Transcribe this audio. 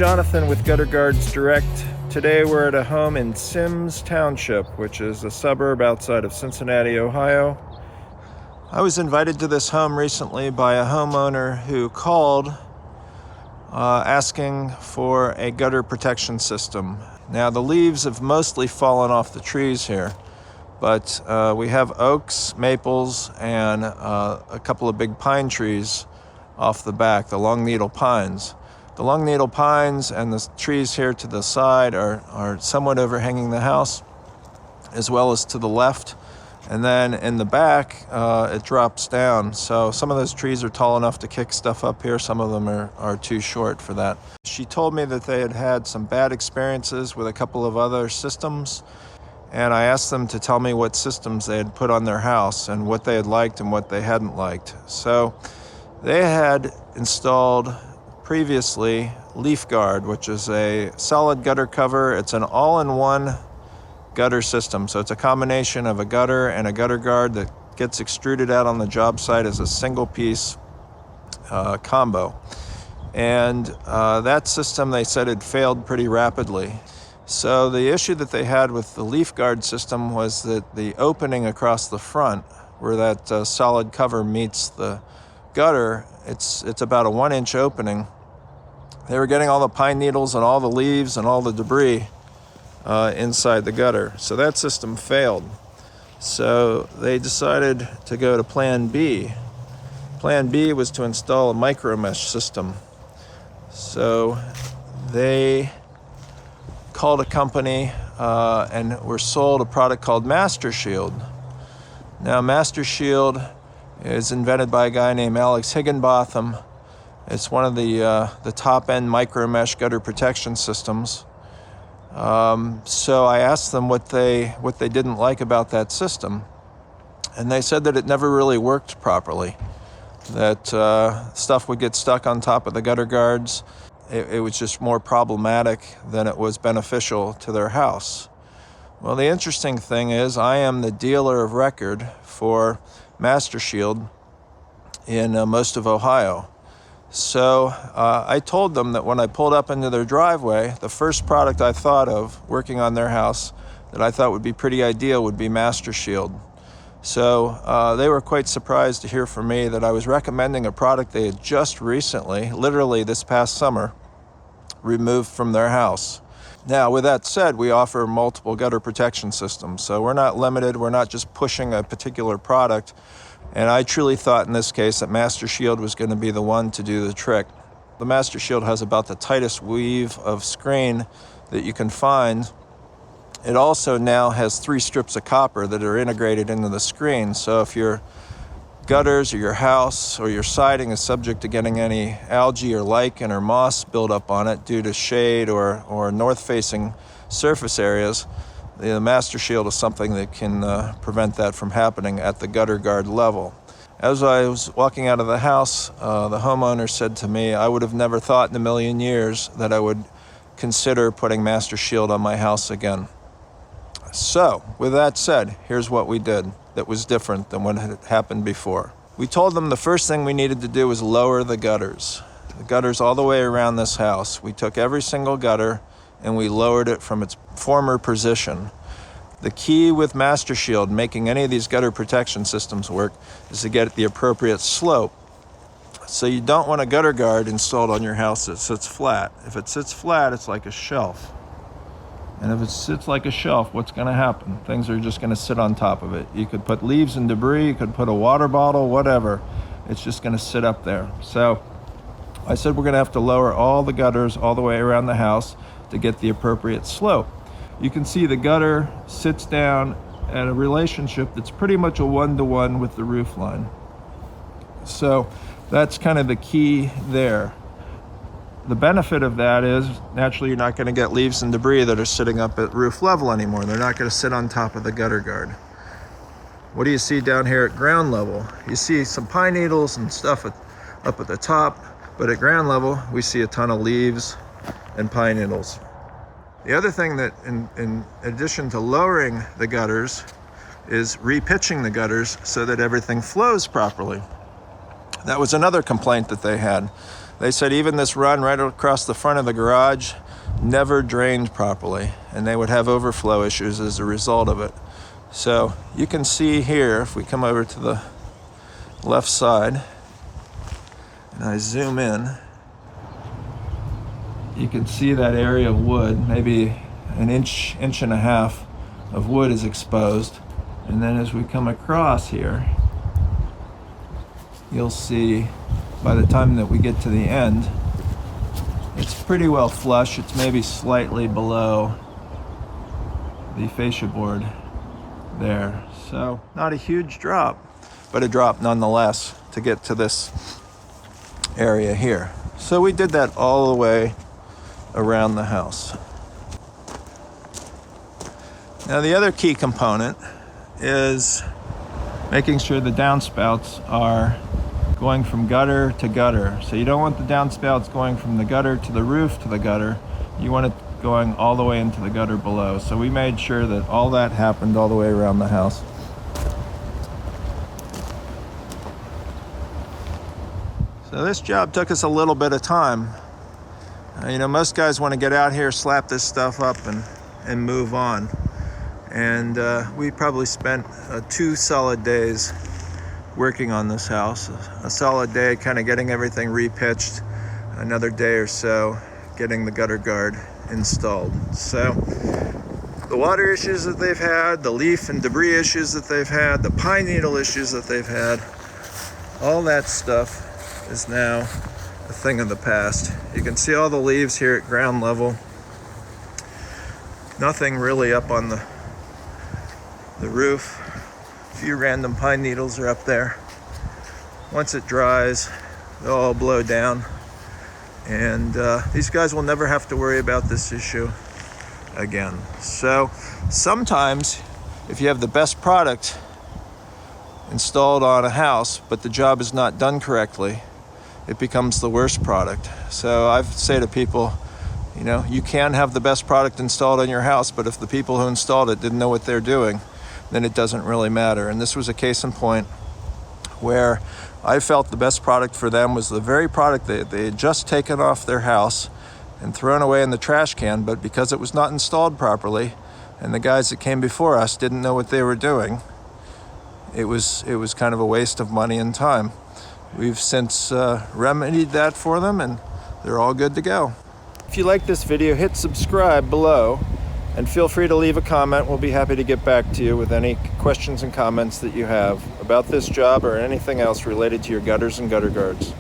Jonathan with Gutter Guards Direct. Today we're at a home in Sims Township, which is a suburb outside of Cincinnati, Ohio. I was invited to this home recently by a homeowner who called asking for a gutter protection system. Now the leaves have mostly fallen off the trees here, but we have oaks, maples, and a couple of big pine trees off the back, the long needle pines. The long needle pines and the trees here to the side are somewhat overhanging the house, as well as to the left. And then in the back, it drops down. So some of those trees are tall enough to kick stuff up here. Some of them are too short for that. She told me that they had had some bad experiences with a couple of other systems. And I asked them to tell me what systems they had put on their house and what they had liked and what they hadn't liked. So they had installed previously LeafGuard, which is a solid gutter cover. It's an all-in-one gutter system. So it's a combination of a gutter and a gutter guard that gets extruded out on the job site as a single piece combo. And that system, they said, had failed pretty rapidly. So the issue that they had with the LeafGuard system was that the opening across the front, where that solid cover meets the gutter, it's about a 1-inch opening. They were getting all the pine needles and all the leaves and all the debris inside the gutter. So that system failed. So they decided to go to Plan B. Plan B was to install a micro mesh system. So they called a company and were sold a product called MasterShield. Now MasterShield is invented by a guy named Alex Higginbotham. It's one of the top-end micro mesh gutter protection systems. So I asked them what they didn't like about that system, and they said that it never really worked properly. That stuff would get stuck on top of the gutter guards. It was just more problematic than it was beneficial to their house. Well, the interesting thing is I am the dealer of record for MasterShield in most of Ohio. So I told them that when I pulled up into their driveway, the first product I thought of working on their house that I thought would be pretty ideal would be MasterShield. So they were quite surprised to hear from me that I was recommending a product they had just recently, literally this past summer, removed from their house. Now, with that said, we offer multiple gutter protection systems. So we're not limited. We're not just pushing a particular product. And I truly thought in this case that MasterShield was going to be the one to do the trick. The MasterShield has about the tightest weave of screen that you can find. It also now has 3 strips of copper that are integrated into the screen. So if your gutters or your house or your siding is subject to getting any algae or lichen or moss buildup on it due to shade or north-facing surface areas, the MasterShield is something that can prevent that from happening at the gutter guard level. As I was walking out of the house, the homeowner said to me, I would have never thought in a million years that I would consider putting MasterShield on my house again. So, with that said, here's what we did that was different than what had happened before. We told them the first thing we needed to do was lower the gutters. The gutters all the way around this house. We took every single gutter and we lowered it from its former position. The key with MasterShield, making any of these gutter protection systems work, is to get the appropriate slope. So you don't want a gutter guard installed on your house that sits flat. If it sits flat, it's like a shelf. And if it sits like a shelf, what's going to happen? Things are just going to sit on top of it. You could put leaves and debris, you could put a water bottle, whatever. It's just going to sit up there. So I said we're going to have to lower all the gutters all the way around the house to get the appropriate slope. You can see the gutter sits down at a relationship that's pretty much a 1-to-1 with the roof line. So that's kind of the key there. The benefit of that is, naturally, you're not going to get leaves and debris that are sitting up at roof level anymore. They're not going to sit on top of the gutter guard. What do you see down here at ground level? You see some pine needles and stuff up at the top, but at ground level, we see a ton of leaves and pine needles. The other thing that, in addition to lowering the gutters, is repitching the gutters so that everything flows properly. That was another complaint that they had. They said even this run right across the front of the garage never drained properly, and they would have overflow issues as a result of it. So you can see here, if we come over to the left side and I zoom in, you can see that area of wood, maybe an inch and a half of wood is exposed. And then as we come across here, you'll see by the time that we get to the end, it's pretty well flush. It's maybe slightly below the fascia board there. So not a huge drop, but a drop nonetheless to get to this area here. So we did that all the way around the house. Now the other key component is making sure the downspouts are going from gutter to gutter. So you don't want the downspouts going from the gutter to the roof to the gutter. You want it going all the way into the gutter below. So we made sure that all that happened all the way around the house. So this job took us a little bit of time. You know, most guys want to get out here, slap this stuff up and move on. And we probably spent 2 solid days working on this house. A solid day kind of getting everything repitched, another day or so getting the gutter guard installed. So the water issues that they've had, the leaf and debris issues that they've had, the pine needle issues that they've had, all that stuff is now a thing of the past. You can see all the leaves here at ground level. Nothing really up on the roof. A few random pine needles are up there. Once it dries, they'll all blow down. And these guys will never have to worry about this issue again. So sometimes if you have the best product installed on a house, but the job is not done correctly, it becomes the worst product. So I say to people, you know, you can have the best product installed on your house, but if the people who installed it didn't know what they're doing, then it doesn't really matter. And this was a case in point where I felt the best product for them was the very product they had just taken off their house and thrown away in the trash can, but because it was not installed properly and the guys that came before us didn't know what they were doing, it was kind of a waste of money and time. We've since remedied that for them, and they're all good to go. If you like this video, hit subscribe below and feel free to leave a comment. We'll be happy to get back to you with any questions and comments that you have about this job or anything else related to your gutters and gutter guards.